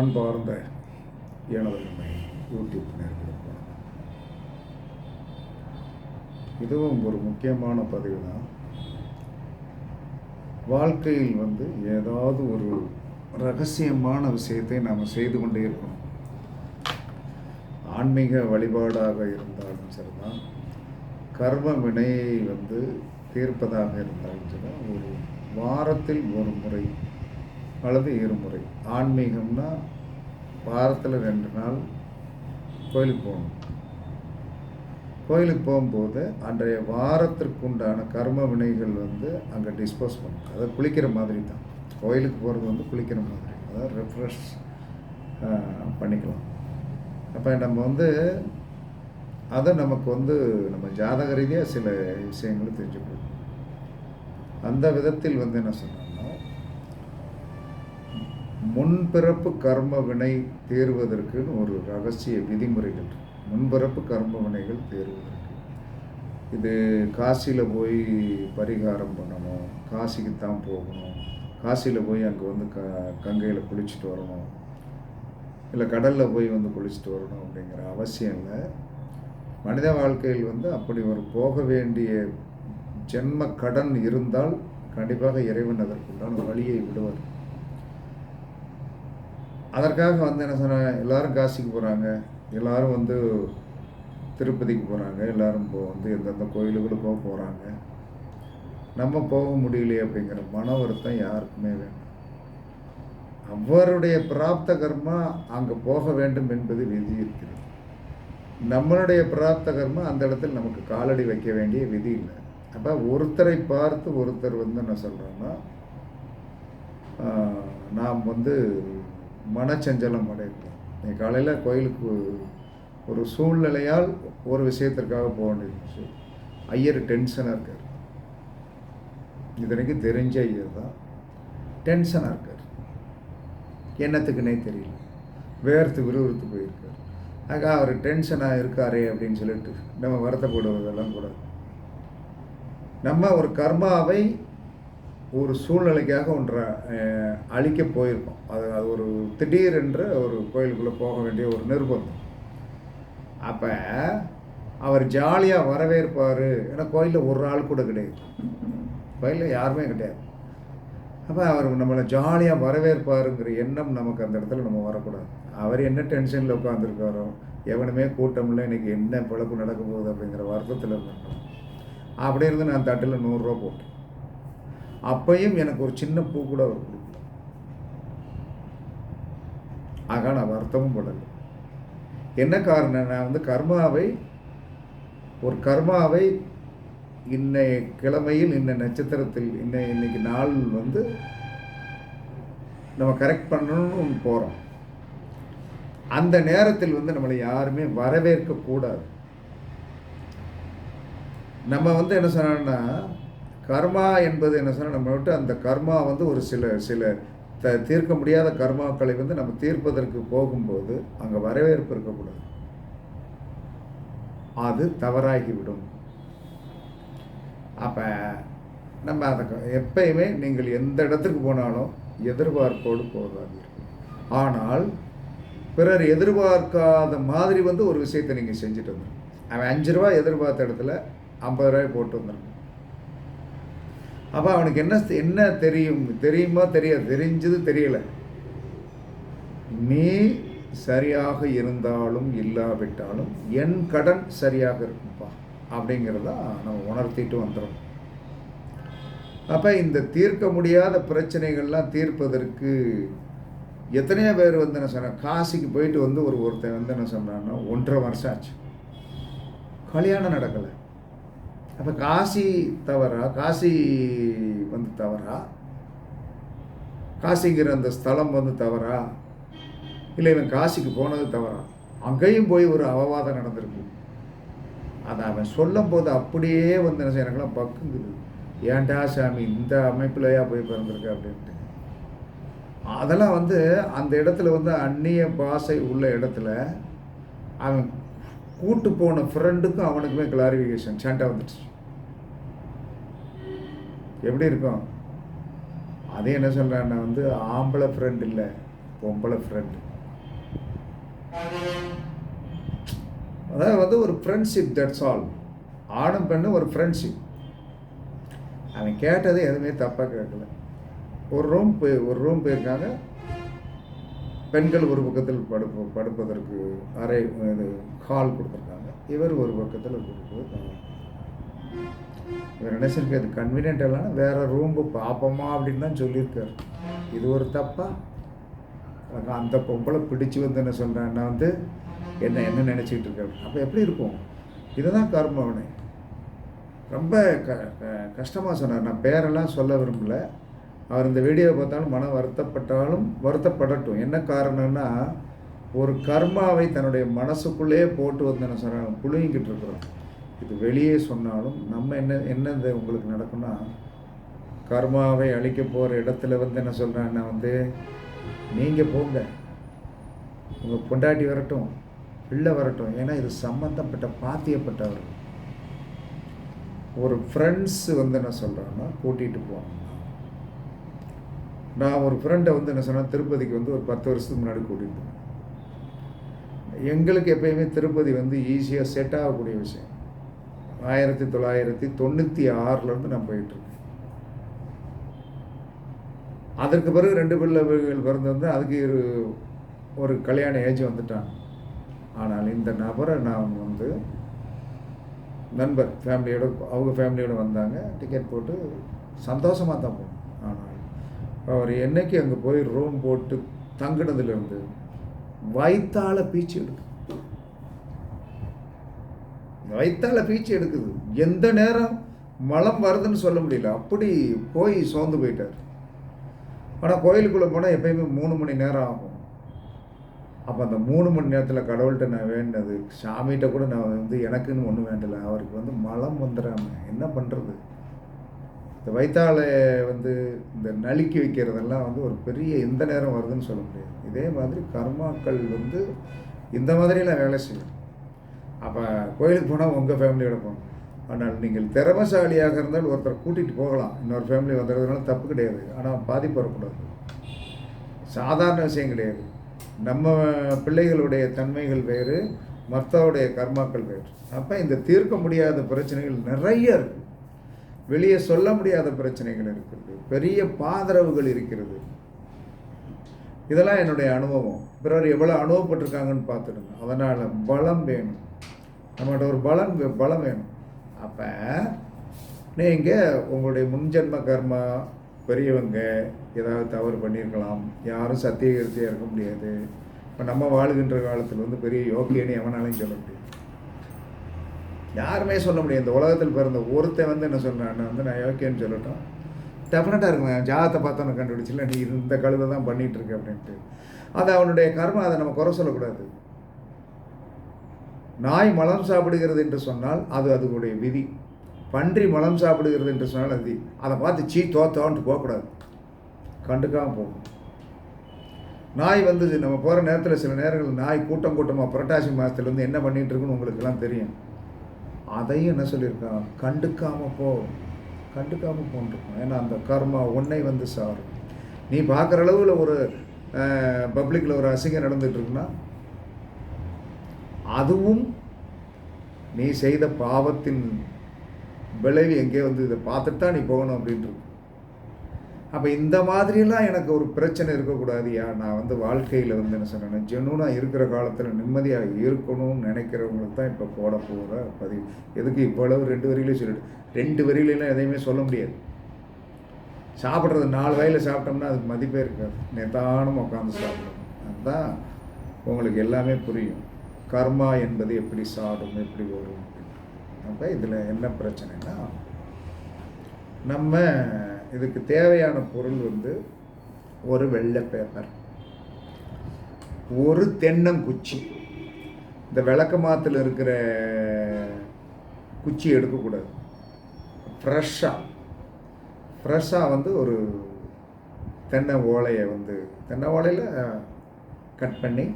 அன்பார்ந்த எனதன்மை யூடியூப் நேர்களுக்கு இதுவும் ஒரு முக்கியமான பதிவு தான். வாழ்க்கையில் ஏதாவது ஒரு ரகசியமான விஷயத்தை நாம் செய்து கொண்டே இருக்கணும். ஆன்மீக வழிபாடாக இருந்தாலும் சரிதான், கர்ம வினையை தீர்ப்பதாக இருந்தாலும் சரி, ஒரு வாரத்தில் ஒரு முறை அல்லது இருமுறை. ஆன்மீகம்னா வாரத்தில் 2 நாள் கோயிலுக்கு போகணும். கோயிலுக்கு போகும்போது அன்றைய வாரத்திற்குண்டான கர்ம வினைகள் அங்கே டிஸ்போஸ் பண்ணணும். அதை குளிக்கிற மாதிரி தான். கோயிலுக்கு போகிறது குளிக்கிற மாதிரி, அதாவது ரெஃப்ரெஷ் பண்ணிக்கலாம். அப்போ நம்ம அதை நமக்கு நம்ம ஜாதக ரீதியாக சில விஷயங்கள் தெரிஞ்சுக்கணும். அந்த விதத்தில் என்ன சொன்னோம்னா, முன்பிறப்பு கர்ம வினை தீர்வதற்குன்னு ஒரு ரகசிய விதிமுறைகள். முன்பிறப்பு கர்ம வினைகள் தீர்வதற்கு இது காசியில் போய் பரிகாரம் பண்ணணும், காசிக்கு தான் போகணும், காசியில் போய் அங்கே கங்கையில் குளிச்சுட்டு வரணும், இல்லை கடலில் போய் குளிச்சுட்டு வரணும் அப்படிங்கிற அவசியம் இல்லை. மனித வாழ்க்கையில் அப்படி ஒரு போக வேண்டிய ஜென்ம கடன் இருந்தால் கண்டிப்பாக இறைவன் அதற்குண்டான வழியை விடுவார். அதற்காக என்ன சொன்னால், எல்லோரும் காசிக்கு போகிறாங்க, எல்லோரும் திருப்பதிக்கு போகிறாங்க, எல்லோரும் எந்தெந்த கோயிலுகளுக்கோ போகிறாங்க. நம்ம போக முடியலையே அப்படிங்கிற மன வருத்தம் யாருக்குமே வேணும். அவருடைய பிராப்த கர்மா அங்கே போக வேண்டும் என்பது விதி இருக்கிறது. நம்மளுடைய பிராப்த கர்மா அந்த இடத்தில் நமக்கு காலடி வைக்க வேண்டிய விதி இல்லை. அப்போ ஒருத்தரை பார்த்து ஒருத்தர் என்ன சொல்கிறோன்னா, நாம் மனச்சஞ்சலம் அடையலாம். நீ காலையில் கோயிலுக்கு ஒரு சூழ்நிலையால் ஒரு விஷயத்திற்காக போக வேண்டியிருந்துச்சு. ஐயர் டென்ஷனாக இருக்கார். இதனைக்கு தெரிஞ்ச ஐயர் தான் டென்ஷனாக இருக்கார். என்னத்துக்குன்னே தெரியல, வேர்த்து விறுவிறுத்து போயிருக்கார். ஆக அவர் டென்ஷனாக இருக்காரே அப்படின்னு சொல்லிட்டு நம்ம வருத்தப்படுவதெல்லாம் கூடாது. நம்ம ஒரு கர்மாவை ஒரு சூழ்நிலைக்காக ஒன்றை அழிக்க போயிருக்கோம். அது ஒரு திடீரென்று ஒரு கோயிலுக்குள்ளே போக வேண்டிய ஒரு நிர்பந்தம். அப்போ அவர் ஜாலியாக வரவேற்பார். ஏன்னா கோயிலில் ஒரு ஆள் கூட கிடையாது, கோயிலில் யாருமே கிடையாது. அப்போ அவர் நம்மளை ஜாலியாக வரவேற்பாருங்கிற எண்ணம் நமக்கு அந்த இடத்துல நம்ம வரக்கூடாது. அவர் என்ன டென்ஷனில் உட்காந்துருக்காரோ, எவனுமே கூட்டமில்லை, இன்றைக்கி என்ன பிழப்பு நடக்க போகுது அப்படிங்கிற வருத்தத்தில் இருந்தோம். அப்படி இருந்து நான் தட்டில் 100 ரூபா போட்டேன். அப்பையும் எனக்கு ஒரு சின்ன பூ கூட அவர் கொடுக்கல. ஆக நான் வருத்தமும் படலை. என்ன காரணம், நான் கர்மாவை இன்னைய கிழமையில் இன்ன நட்சத்திரத்தில் இன்னைக்கு நாள் நம்ம கரெக்ட் பண்ணணும்னு போகிறோம். அந்த நேரத்தில் நம்மளை யாருமே வரவேற்கக்கூடாது. நம்ம என்ன சொன்னோன்னா, கர்மா என்பது என்ன சொன்னால், நம்ம விட்டு அந்த கர்மா ஒரு சில தீர்க்க முடியாத கர்மாக்களை நம்ம தீர்ப்பதற்கு போகும்போது அங்கே வரவேற்பு இருக்கக்கூடாது. அது தவறாகிவிடும். அப்போ நம்ம அதை எப்பயுமே நீங்கள் எந்த இடத்துக்கு போனாலும் எதிர்பார்ப்போடு போகாதீர்கள். ஆனால் பிறர் எதிர்பார்க்காத மாதிரி ஒரு விஷயத்தை நீங்கள் செஞ்சுட்டு வந்துடும். அவன் 5 ரூபா எதிர்பார்த்த இடத்துல 50 ரூபாய் போட்டு வந்துடும். அப்போ அவனுக்கு என்ன தெரியுமா தெரியாது, தெரிஞ்சது தெரியலை. நீ சரியாக இருந்தாலும் இல்லாவிட்டாலும் என் கடன் சரியாக இருக்கும்பா அப்படிங்கிறத நம்ம உணர்த்திட்டு வந்துடும். அப்போ இந்த தீர்க்க முடியாத பிரச்சனைகள்லாம் தீர்ப்பதற்கு எத்தனையோ பேர் என்ன சொன்ன, காசிக்கு போயிட்டு ஒருத்தன் என்ன சொன்னான்னா 1.5 வருஷம் ஆச்சு, கல்யாணம் நடக்கலை. அப்போ காசி தவறா, காசி தவறா, காசிங்கிற அந்த ஸ்தலம் தவறா, இல்லை இவன் காசிக்கு போனது தவறா? அங்கேயும் போய் ஒரு அவவாதம் நடந்திருக்கு. அதை அவன் சொல்லும் போது அப்படியே என்ன செய்யறாங்களாம், பக்குங்குது. ஏன்டா சாமி இந்த அமைப்புலையா போய் பிறந்திருக்க அப்படின்ட்டு. அதெல்லாம் அந்த இடத்துல அந்நிய பாஷை உள்ள இடத்துல அவன் கூட்டு போன ஃப்ரெண்டுக்கும் அவனுக்குமே கிளாரிஃபிகேஷன் சண்டை வந்துடுச்சு. எப்படி இருக்கும்? அதே என்ன சொல்கிறான்னா ஆம்பளை ஃப்ரெண்ட் இல்லை, பொம்பளை ஃப்ரெண்டு. அதாவது ஒரு ஃப்ரெண்ட்ஷிப், தட்ஸ் ஆல். ஆணும் பெண்ணும் ஒரு ஃப்ரெண்ட்ஷிப். அவன் கேட்டது எதுவுமே தப்பாக கேட்கல. ஒரு ரூம் போயிருக்காங்க. பெண்கள் ஒரு பக்கத்தில் படுப்பதற்கு அறை இது ஹால் கொடுத்துருக்காங்க. இவர் ஒரு பக்கத்தில் கொடுக்குறது. இவர் நினைச்சிருக்கு அது கன்வீனியன்ட் இல்லைன்னா வேறு ரூம் பார்ப்போமா அப்படின்னு தான் சொல்லியிருக்காரு. இது ஒரு தப்பா? அந்த பொம்பளை பிடிச்சி வந்து என்ன சொல்கிறேன்னா என்ன நினச்சிக்கிட்டு இருக்காரு. அப்போ எப்படி இருக்கும்? இதுதான் கர்மவனை. ரொம்ப கஷ்டமாக சொன்னார். நான் பேரெல்லாம் சொல்ல விரும்பலை. அவர் இந்த வீடியோவை பார்த்தாலும் மனம் வருத்தப்படட்டும். என்ன காரணம்னா, ஒரு கர்மாவை தன்னுடைய மனசுக்குள்ளேயே போட்டு வந்து என்ன சொல்கிறாங்க, புழுங்கிக்கிட்டு இருக்கிறோம். இது வெளியே சொன்னாலும் நம்ம என்னது உங்களுக்கு நடக்கும்னா, கர்மாவை அழிக்க போகிற இடத்துல என்ன சொல்கிறாங்கன்னா நீங்கள் போங்க, உங்கள் பொண்டாட்டி வரட்டும், பிள்ளை வரட்டும், ஏன்னா இது சம்மந்தப்பட்ட பாத்தியப்பட்டவர். ஒரு ஃப்ரெண்ட்ஸு என்ன சொல்கிறாங்கன்னா கூட்டிகிட்டு போவாங்க. நான் ஒரு ஃப்ரெண்டை என்ன சொன்னேன், திருப்பதிக்கு ஒரு 10 வருஷத்துக்கு முன்னாடி கூட்டிகிட்டு போனேன். எங்களுக்கு எப்பயுமே திருப்பதி ஈஸியாக செட் ஆகக்கூடிய விஷயம். 1996 நான் போயிட்டுருக்கேன். அதற்கு பிறகு 2 பிள்ளைகள் பிறந்து அதுக்கு ஒரு கல்யாண ஏஜ் வந்துட்டாங்க. ஆனால் இந்த நபரை நான் நண்பர் ஃபேமிலியோடு, அவங்க ஃபேமிலியோடு வந்தாங்க. டிக்கெட் போட்டு சந்தோஷமாக தான் போனோம். ஆனால் அவர் என்னைக்கு அங்கே போய் ரூம் போட்டு தங்கினதுலேருந்து வயிற்றால பீச்சு எடுக்குது. எந்த நேரம் மலம் வருதுன்னு சொல்ல முடியல, அப்படி போய் சோர்ந்து போயிட்டார். ஆனால் கோயிலுக்குள்ளே போனால் எப்பயுமே 3 மணி நேரம் ஆகும். அப்போ அந்த 3 மணி நேரத்தில் கடவுள்கிட்ட நான் வேண்டினது, சாமிகிட்ட கூட நான் எனக்குன்னு ஒன்றும் வேண்டலை. அவருக்கு மலம் வந்துடாமல் என்ன பண்ணுறது? இந்த வயிற்றாலை இந்த நலுக்கி வைக்கிறதெல்லாம் ஒரு பெரிய எந்த நேரம் வருதுன்னு சொல்ல முடியாது. இதே மாதிரி கர்மாக்கள் இந்த மாதிரியெல்லாம் வேலை செய்யும். அப்போ கோயிலுக்கு போனால் உங்கள் ஃபேமிலியோட போகணும். ஆனால் நீங்கள் திறமசாலியாக இருந்தால் ஒருத்தர் கூட்டிகிட்டு போகலாம். இன்னொரு ஃபேமிலி வந்துடுறதுனால தப்பு கிடையாது. ஆனால் பாதிப்பு வரக்கூடாது. சாதாரண விஷயம் கிடையாது. நம்ம பிள்ளைகளுடைய தன்மைகள் வேறு, மற்றவுடைய கர்மாக்கள் வேறு. அப்போ இந்த தீர்க்க முடியாத பிரச்சனைகள் நிறைய இருக்குது. வெளியே சொல்ல முடியாத பிரச்சனைகள் இருக்கிறது, பெரிய பாதரவுகள் இருக்கிறது. இதெல்லாம் என்னுடைய அனுபவம். பிறர் எவ்வளோ அனுபவப்பட்டிருக்காங்கன்னு பார்த்துடுங்க. அதனால் பலம் வேணும், நம்மகிட்ட ஒரு பலம் வேணும். அப்போ நீங்கள் உங்களுடைய முன்ஜென்ம கர்மா, பெரியவங்க ஏதாவது தவறு பண்ணியிருக்கலாம். யாரும் சத்தியகிருத்தியாக இருக்க முடியாது. இப்போ நம்ம வாழ்கின்ற காலத்தில் பெரிய யோக்கியன்னு எவனாலையும் சொல்ல முடியாது. யாருமே சொல்ல முடியாது. இந்த உலகத்தில் பிறந்த ஒருத்தன் என்ன சொல்கிறான்னு நான் யோக்கியன்னு சொல்லட்டும், டெஃபினட்டாக இருக்குங்க. ஜாதத்தை பார்த்தோன்னு கண்டுபிடிச்சில்ல, நீ இந்த கழுதை தான் பண்ணிகிட்ருக்க அப்படின்ட்டு. அது அவனுடைய கர்மா, அதை நம்ம குறை சொல்லக்கூடாது. நாய் மலம் சாப்பிடுகிறது என்று சொன்னால் அது அதுடைய விதி. பன்றி மலம் சாப்பிடுகிறது என்று சொன்னால் அது, அதை பார்த்து தோத்தோன்ட்டு போகக்கூடாது, கண்டுக்காமல் போகும். நாய் நம்ம போகிற நேரத்தில் சில நேரங்கள் நாய் கூட்டமாக புரட்டாசி மாதத்துலேருந்து என்ன பண்ணிகிட்டு இருக்குன்னு உங்களுக்கெல்லாம் தெரியும். அதையும் என்ன சொல்லியிருக்கான், கண்டுக்காமல் போன்றிருக்கும். ஏன்னா அந்த கர்மா உன்னை சாரும். நீ பார்க்குற அளவில் ஒரு பப்ளிக்கில் ஒரு அசிங்கம் நடந்துகிட்ருக்குன்னா அதுவும் நீ செய்த பாவத்தின் விளைவு எங்கே இதை பார்த்துட்டு தான் நீ போகணும் அப்படின்ட்டு. அப்போ இந்த மாதிரியெல்லாம் எனக்கு ஒரு பிரச்சனை இருக்கக்கூடாதுயா. நான் வாழ்க்கையில் என்ன சொன்னேன், ஜெனூனாக இருக்கிற காலத்தில் நிம்மதியாக இருக்கணும்னு நினைக்கிறவங்களுக்கு தான் இப்போ போட போகிற பதிவு. எதுக்கு இவ்வளவு 2 வரியிலே சொல்லிட்டு, 2 வரியிலாம் எதையுமே சொல்ல முடியாது. சாப்பிட்றது 4 வயலில் சாப்பிட்டோம்னா அதுக்கு மதிப்பே இருக்காது. நிதானம் உட்காந்து சாப்பிடணும். அதுதான் உங்களுக்கு எல்லாமே புரியும். கர்மா என்பது எப்படி சாடும், எப்படி வரும். அப்போ இதில் என்ன பிரச்சனைனா, நம்ம இதுக்கு தேவையான பொருள் ஒரு வெள்ளை பேப்பர், ஒரு தென்னங்குச்சி. இந்த விளக்க மாத்தில் இருக்கிற குச்சி எடுக்கக்கூடாது. ஃப்ரெஷ்ஷாக ஒரு தென்னை ஓலையை தென்னை ஓலையில் கட் பண்ணி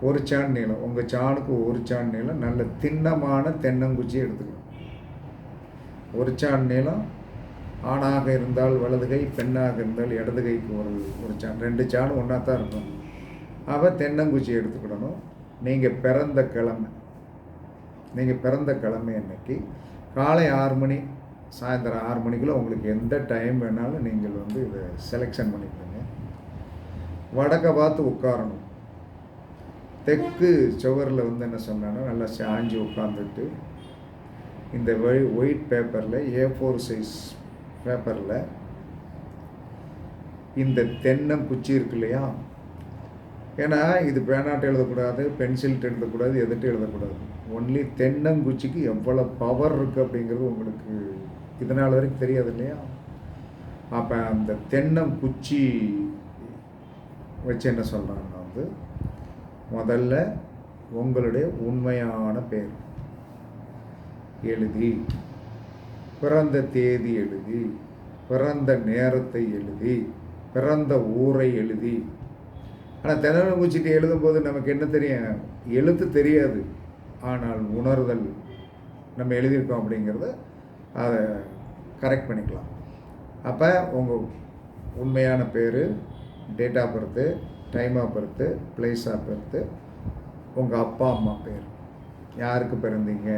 ஒரு சான் நீளம், உங்கள் சாணுக்கு ஒரு சான் நீளம் நல்ல திண்ணமான தென்னங்குச்சி எடுத்துக்கணும். ஒரு சான் நீளம். ஆணாக இருந்தால் வலது கை, பெண்ணாக இருந்தால் இடது கைக்கு ஒரு சான். 2 சாணம் ஒன்றா தான் இருக்கும். அப்போ தென்னங்குச்சி எடுத்துக்கிடணும். நீங்கள் பிறந்த கிழமை அன்னைக்கு காலை 6 மணி சாயந்தரம் 6 மணிக்குள்ளே உங்களுக்கு எந்த டைம் வேணாலும் நீங்கள் வந்து இதை செலெக்ஷன் பண்ணிக்கோங்க. வடக்க பார்த்து உட்காரணும். தெற்கு சுவரில் வந்து என்ன சொன்னான்னா நல்லா சாஞ்சி உட்காந்துட்டு இந்த ஒயிட் பேப்பரில் A4 சைஸ் பேப்பரில் இந்த தென்னங்குச்சி இருக்கு இல்லையா, ஏன்னா இது பேனாட்டு எழுதக்கூடாது, பென்சில்ட்டு எழுதக்கூடாது, எதுட்டு எழுதக்கூடாது. ஒன்லி தென்னங்குச்சிக்கு எவ்வளோ பவர் இருக்குது அப்படிங்கிறது உங்களுக்கு இதனால் வரைக்கும் தெரியாது இல்லையா. அப்போ அந்த தென்னங்குச்சி வச்சு என்ன சொல்கிறாங்கன்னா வந்து முதல்ல உங்களுடைய உண்மையான பேர் எழுதி, பிறந்த தேதி எழுதி, பிறந்த நேரத்தை எழுதி, பிறந்த ஊரை எழுதி. ஆனால் தென்னங்குச்சிட்டு எழுதும்போது நமக்கு என்ன தெரியும், எழுத்து தெரியாது, ஆனால் உணர்தல் நம்ம எழுதியிருக்கோம் அப்படிங்கிறத அதை கரெக்ட் பண்ணிக்கலாம். அப்போ உங்கள் உண்மையான பேர், date of birth, time of birth, place of birth, உங்கள் அப்பா அம்மா பேர், யாருக்கு பிறந்தீங்க,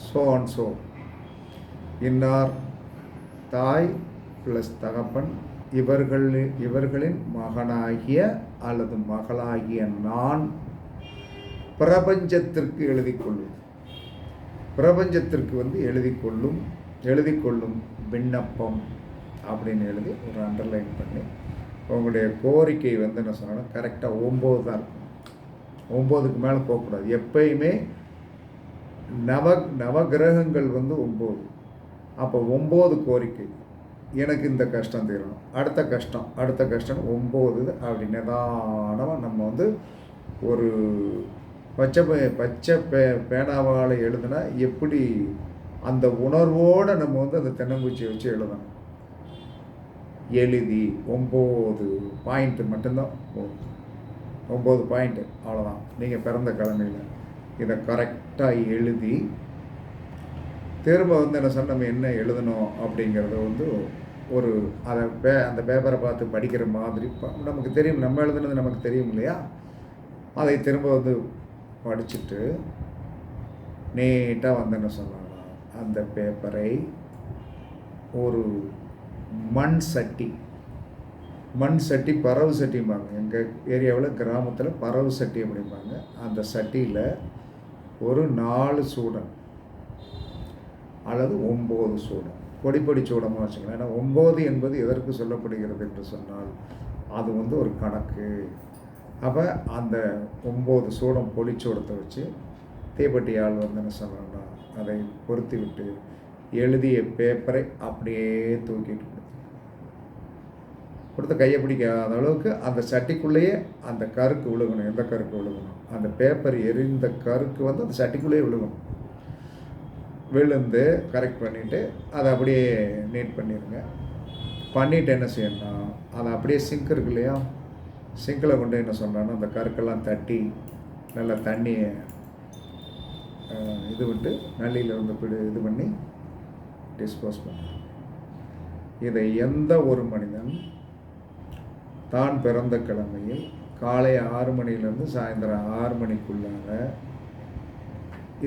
ஸோ அண்ட் ஸோ, இன்னார் தாய் ப்ளஸ் தகப்பன், இவர்களின் மகனாகிய அல்லது மகளாகிய நான் பிரபஞ்சத்திற்கு எழுதிக்கொள்ளும். பிரபஞ்சத்திற்கு வந்து எழுதிக்கொள்ளும் விண்ணப்பம் அப்படின்னு எழுதி ஒரு அண்டர்லைன் பண்ணி உங்களுடைய கோரிக்கை வந்து என்ன சொன்னாலும் கரெக்டாக 9 தான் இருக்கும். 9க்கு மேலே போகக்கூடாது. எப்பயுமே நவகிரகங்கள் வந்து 9. அப்போ 9 கோரிக்கை. எனக்கு இந்த கஷ்டம் தீரணும், அடுத்த கஷ்டம் 9 அப்படி நிதானமாக நம்ம வந்து ஒரு பச்சை பேனாவால் எழுதுனா எப்படி அந்த உணர்வோடு நம்ம வந்து அந்த தென்னங்குச்சியை வச்சு எழுதணும். எழுதி 9 பாயிண்ட்டு மட்டும்தான் போதும். 9 பாயிண்ட்டு அவ்வளோதான். நீங்கள் பிறந்த கிழமையில் இதை கரெக்டாக எழுதி திரும்ப வந்து என்ன சொன்ன நம்ம என்ன எழுதணும் அப்படிங்கிறத வந்து ஒரு அந்த பேப்பரை பார்த்து படிக்கிற மாதிரி நமக்கு தெரியும், நம்ம எழுதுனது நமக்கு தெரியும் இல்லையா. அதை திரும்ப வந்து படிச்சுட்டு நீட்டாக வந்து என்ன சொன்னாங்கன்னா அந்த பேப்பரை ஒரு மண் சட்டி பறவு சட்டிம்பாங்க. எங்கள் ஏரியாவில் கிராமத்தில் பறவு சட்டி அப்படிம்பாங்க. அந்த சட்டியில் ஒரு 4 சூடம் அல்லது 9 சூடம், பொடி சூடமாக வச்சுக்கலாம். ஏன்னா 9 என்பது எதற்கு சொல்லப்படுகிறது என்று சொன்னால் அது வந்து ஒரு கணக்கு. அப்போ அந்த 9 சூடம் பொடிச்சூடத்தை வச்சு தீப்பெட்டியால் வந்து என்ன சொன்னோம்னா அதை பொருத்தி விட்டு எழுதிய பேப்பரை அப்படியே தூக்கிட்டு கொடுத்து கையை பிடிக்காத அளவுக்கு அந்த சட்டிக்குள்ளேயே அந்த கருக்கு விழுகணும். எந்த கருக்கு விழுகணும், அந்த பேப்பர் எரிந்த கருக்கு வந்து அந்த சட்டிக்குள்ளேயே விழுகணும். விழுந்து கரெக்ட் பண்ணிவிட்டு அதை அப்படியே நீட் பண்ணிடுங்க. பண்ணிவிட்டு என்ன செய்யணும்னா அதை அப்படியே சிங்க் இருக்கு இல்லையா, சிங்கில் கொண்டு என்ன சொன்னான்னா அந்த கருக்கெல்லாம் தட்டி நல்லா தண்ணியை இது விட்டு நல்லியில் வந்து இது பண்ணி டிஸ்போஸ் பண்ண. இதை எந்த ஒரு மனிதன் தான் பிறந்த கிழமையில் காலை 6 மணிலேருந்து சாயந்தரம் 6 மணிக்குள்ளாக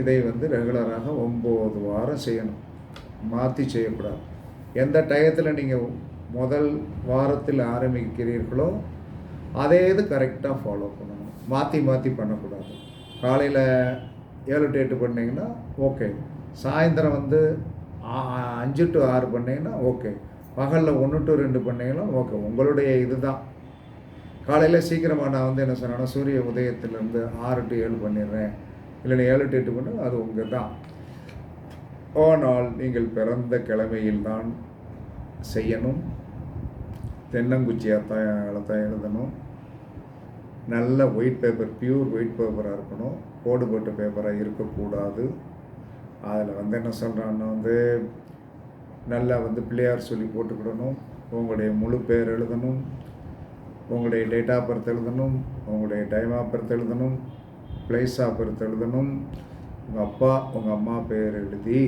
இதை வந்து ரெகுலராக 9 வாரம் செய்யணும். மாற்றி செய்யக்கூடாது. எந்த டயத்தில் நீங்கள் முதல் வாரத்தில் ஆரம்பிக்கிறீர்களோ அதே இது கரெக்டாக ஃபாலோ பண்ணணும். மாற்றி பண்ணக்கூடாது. காலையில் 7 to 8 பண்ணிங்கன்னா ஓகே, சாயந்தரம் வந்து 5 to 6 பண்ணிங்கன்னா ஓகே, பகலில் 1 to 2 பண்ணிங்கன்னா ஓகே. உங்களுடைய இது தான். காலையில் சீக்கிரமாக நான் வந்து என்ன சொன்னேன்னா சூரிய உதயத்திலேருந்து 6 to 7 பண்ணிடுறேன், இல்லைன்னா 7 to 8 பண்ண, அது உங்கள் தான். ஆனால் நீங்கள் பிறந்த கிழமையில் தான் செய்யணும். தென்னங்குச்சியாக எழுதணும். நல்ல ஒயிட் பேப்பர், பியூர் ஒயிட் பேப்பராக இருக்கணும். போட்ட பேப்பராக இருக்கக்கூடாது. அதில் வந்து என்ன சொல்கிறான்னா வந்து நல்லா வந்து பிள்ளையார் சொல்லி போட்டுக்கிடணும். உங்களுடைய முழு பேர் எழுதணும், உங்களுடைய டேட் ஆஃப் பர்த் எழுதணும், உங்களுடைய டைம் ஆஃப் பர்த் எழுதணும், பிளேஸ் ஆஃப் பர்த் எழுதணும். உங்கள் அப்பா உங்கள் அம்மா பேர் எழுதி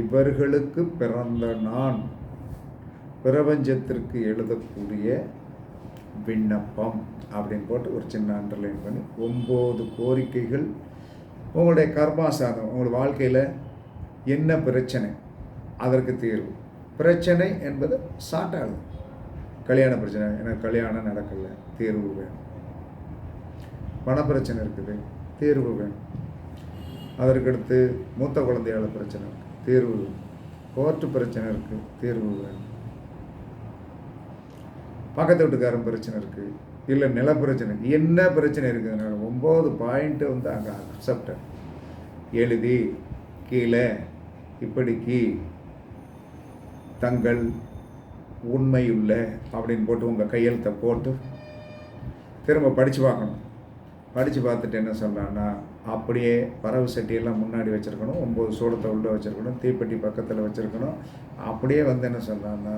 இவர்களுக்கு பிறந்த நான் பிரபஞ்சத்திற்கு எழுதக்கூடிய விண்ணப்பம் அப்படின்னு போட்டு ஒரு சின்ன அண்டர்லைன் பண்ணி 9 கோரிக்கைகள். உங்களுடைய கர்மாசாரம், உங்கள் வாழ்க்கையில் என்ன பிரச்சனை, அதற்கு தீர்வு. பிரச்சனை என்பது ஷார்ட்டாகுது. கல்யாண பிரச்சனை, எனக்கு கல்யாணம் நடக்கலை, தீர்வு வேணும். பணப்பிரச்சனை இருக்குது, தீர்வு வேணும். அதற்கடுத்து மூத்த குழந்தையால் பிரச்சனை இருக்குது, தீர்வு வேணும். கோர்ட்டு பிரச்சனை இருக்குது, தீர்வு வேணும். பக்கத்து வீட்டுக்காரன் பிரச்சனை இருக்குது, இல்லை நில பிரச்சனை, என்ன பிரச்சனை இருக்குதுனால 9 பாயிண்ட்டு வந்து அங்கே அக்செப்டட் எழுதி கீழே இப்படிக்கு தங்கள் உண்மையுள்ள அப்படின்னு போட்டு உங்கள் கையெழுத்தை போட்டு திரும்ப படித்து பார்க்கணும். படித்து பார்த்துட்டு என்ன சொல்லலான்னா, அப்படியே பறவை சட்டியெல்லாம் முன்னாடி வச்சுருக்கணும், 9 சூடத்தை உள்ளே வச்சுருக்கணும், தீப்பெட்டி பக்கத்தில் வச்சுருக்கணும். அப்படியே வந்து என்ன சொல்லலான்னா,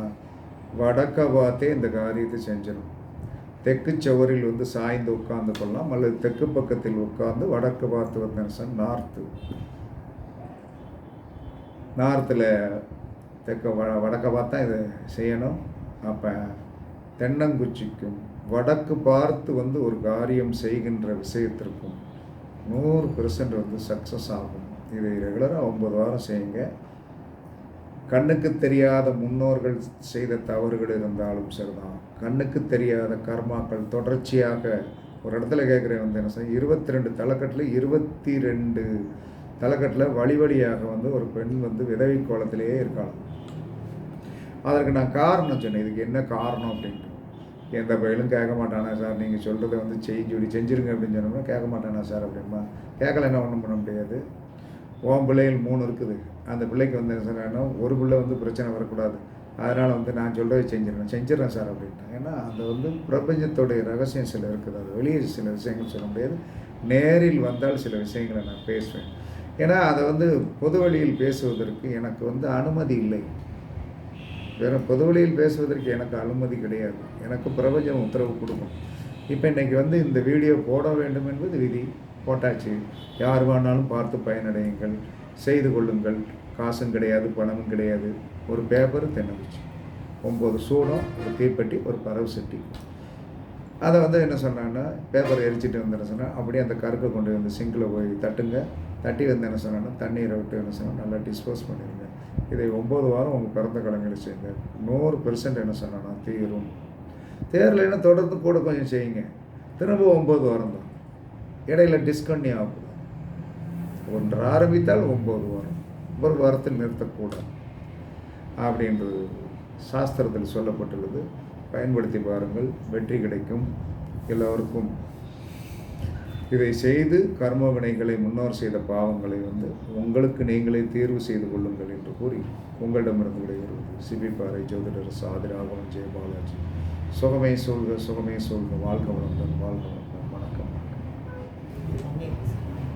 வடக்க பார்த்தே இந்த காரியத்தை செஞ்சிடும். தெற்கு சுவரில் வந்து சாய்ந்து உட்கார்ந்து கொள்ளலாம், அல்லது தெற்கு பக்கத்தில் உட்கார்ந்து வடக்கு பார்த்து வந்தேன் நார்த்தில் வடக்க பார்த்தா இதை செய்யணும். அப்போ தென்னங்குச்சிக்கும் வடக்கு பார்த்து வந்து ஒரு காரியம் செய்கின்ற விஷயத்திற்கும் 100% வந்து சக்ஸஸ் ஆகும். இதை ரெகுலராக 9 வாரம் செய்யுங்க. கண்ணுக்கு தெரியாத முன்னோர்கள் செய்த தவறுகள் இருந்தாலும் சரிதான், கண்ணுக்கு தெரியாத கர்மாக்கள் தொடர்ச்சியாக ஒரு இடத்துல கேட்குறேன் வந்து என்ன செய்ய, 22 தலைக்கட்டில் 22 தலைக்கட்டில் வழி வழியாக வந்து ஒரு பெண் வந்து விதவை கோலத்திலேயே இருக்காங்க. அதற்கு நான் காரணம் சொன்னேன், இதுக்கு என்ன காரணம் அப்படின்ட்டு. எந்த பயிலும் கேட்க மாட்டானா சார், நீங்கள் சொல்கிறத வந்து செஞ்சுருங்க அப்படின்னு சொன்னோம்னா கேட்க மாட்டானா சார் அப்படின்பா. கேட்கலன்னா ஒன்றும் பண்ண முடியாது. உன் பிள்ளைகள் 3 இருக்குது, அந்த பிள்ளைக்கு வந்து என்ன சொன்னா, ஒரு பிள்ளை வந்து பிரச்சனை வரக்கூடாது, அதனால் வந்து நான் சொல்கிறத செஞ்சிடறேன் சார் அப்படின்ட்டான். ஏன்னா அந்த வந்து பிரபஞ்சத்தோடைய ரகசியம் சில இருக்குது, அது வெளியே சில விஷயங்கள் சொல்ல முடியாது. நேரில் வந்தால் சில விஷயங்களை நான் பேசுவேன். ஏன்னா அதை வந்து பொது வழியில் பேசுவதற்கு எனக்கு வந்து அனுமதி இல்லை. வெறும் பொது வழியில் பேசுவதற்கு எனக்கு அனுமதி கிடையாது. எனக்கு பிரபஞ்சம் உத்தரவு கொடுக்கும். இப்போ இன்றைக்கி வந்து இந்த வீடியோ போட வேண்டும் என்பது விதி, போட்டாச்சு. யார் வேணாலும் பார்த்து பயனடையுங்கள், செய்து கொள்ளுங்கள். காசும் கிடையாது, பணமும் கிடையாது. ஒரு பேப்பர், தென்னங்குச்சி, 9 சூடம், ஒரு தீப்பெட்டி, ஒரு பறவை சட்டி. அதை வந்து என்ன சொன்னான்னா, பேப்பரை எரிச்சிட்டு வந்து என்ன சொன்னால், அப்படியே அந்த கருக்கை கொண்டு வந்து சிங்கில் போய் தட்டுங்க. தட்டி வந்து என்ன சொன்னான்னா, தண்ணீரை விட்டு என்ன சொன்னால் நல்லா டிஸ்போஸ் பண்ணிடுங்க. இதை 9 வாரம் உங்கள் பிறந்த கடமைகளை செய்யுங்க. 100% என்ன சொன்னான்னா தீரும். தேரலைன்னா தொடர்ந்து கூட கொஞ்சம் செய்யுங்க. திரும்ப 9 வாரம் தான், இடையில டிஸ்கன்டினியூ ஆகக்கூடாது. ஒன்று ஆரம்பித்தால் 9 வாரம், ஒரு வாரத்தில் நிறுத்தக்கூடாது அப்படின்றது சாஸ்திரத்தில் சொல்லப்பட்டுள்ளது. பயன்படுத்தி பாருங்கள், வெற்றி கிடைக்கும் எல்லோருக்கும். இதை செய்து கர்ம வினைகளை, முன்னோர் செய்த பாவங்களை வந்து உங்களுக்கு நீங்களே தீர்வு செய்து கொள்ளுங்கள் என்று கூறி உங்களிடமிருந்து விடைபெறுவது சிபி பாறை ஜோதிடர் சாதி ராகவன் ஜெயபாலாஜி. சுகமே சொல்க, சுகமே சொல்க. வாழ்க வளமுடன், வாழ்க வளமுடன்.